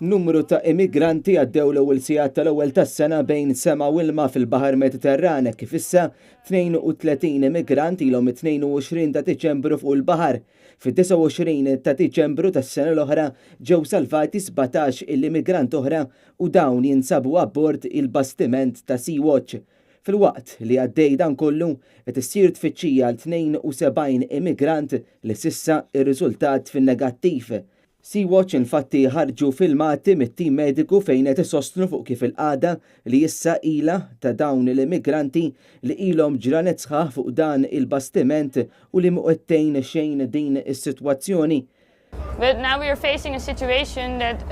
Numru ta' immigranti għaddew l-ewwel sigħat tal-ewwel tas-sena bejn Sema u Ilma fil-Baħar Mediterran kif issa 32 immigrant ilhom 22 ta' Diċembru fuq il-baħar. Fid-29 ta' Diċembru tas-sena l-oħra ġew salvati 17 il-immigrant oħra u dawn jinsabu abbord il-bastiment ta' Sea-Watch. Fil-waqt li għaddej dan kollu qed issir tfittxija għal 72 immigrant li sissa ir-riżultat fin-negattiv. Sea-Watch infatti ħarġu filmati mit-tim mediku fejn qed isostnu fuq kif il-qagħda li issa ilha ta' dawn l-immigranti li ilhom ġranet sħaħ fuq dan il-bastiment u li muqettejn xejn din is-sitwazzjoni. But now we are facing a situation that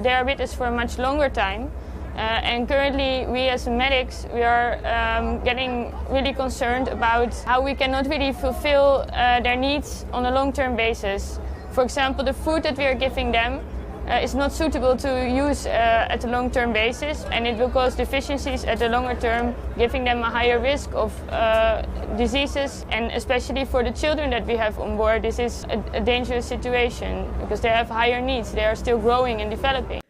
they are with us for a much longer time. And currently, we as medics, we are getting really concerned about how we cannot really fulfill their needs on a long-term basis. For example, the food that we are giving them is not suitable to use at a long-term basis, and it will cause deficiencies at the longer term, giving them a higher risk of diseases. And especially for the children that we have on board, this is a dangerous situation because they have higher needs. They are still growing and developing.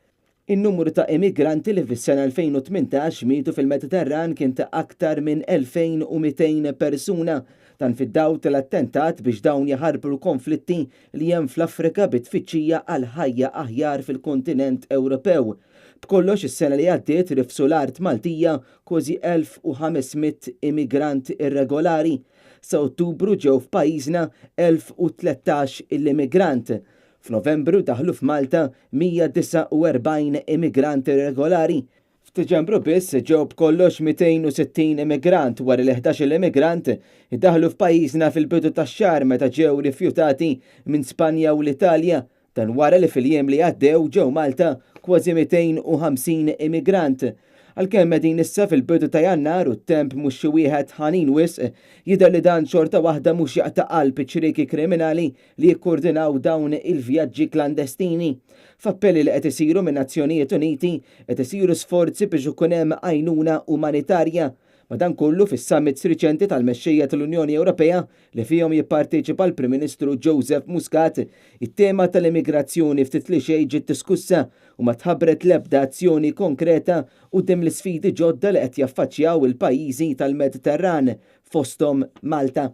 In-numru ta' immigranti li fis-sena 2018 mietu fil-Mediterran kien ta' aktar minn 2200 persuna dan fid-dawl tal-attentat biex dawn jaħarbu l-konflitti li hemm fl-Afrika bit-tfittxija għal ħajja aħjar fil-kontinent Ewropew. B'kollox is-sena li għaddiet rifsu l-art Maltija kważi 1500 immigrant irregolari. Sa Ottubru ġew f'pajjiżna 1013 l-immigrant. F'Novembru daħlu f'Malta 149 immigranti regolari. F'Diċembru biss ġew b'kollox 260 immigrant wara li 11 immigrant iddaħlu f'pajjiżna fil-bidu tax-xahar meta ġew rifjutati minn Spanja u l-Italja. Dan wara li fil-jiem li għaddew ġew Malta kważi 250 immigrant. Għalkemm qegħdin issa fil-bidu ta' Jannar u t-temp mhux xi wieħed ħanin wisq, jidher li dan xorta waħda mhux jaqta' qalb iċ-ċrieki kriminali li jikkordinaw dawn il-vjaġġi klandestini. F'appelli li qed isiru min-Nazzjonijiet Uniti qed isiru sforzi biex ikun hemm għajnuna umanitarja. Madankollu fis-summits riċenti tal-mexxejja tal-Unjoni Ewropea li fihom jipparteċipa l-Prim Ministru Joseph Muscat, it-tema tal-immigrazzjoni ftit li xejn ġiet diskussa u ma tħabbret l-ebda azzjoni konkreta quddiem l-isfidi ġodda li qed jaffaċċjaw il-pajjiżi tal-Mediterran fosthom Malta.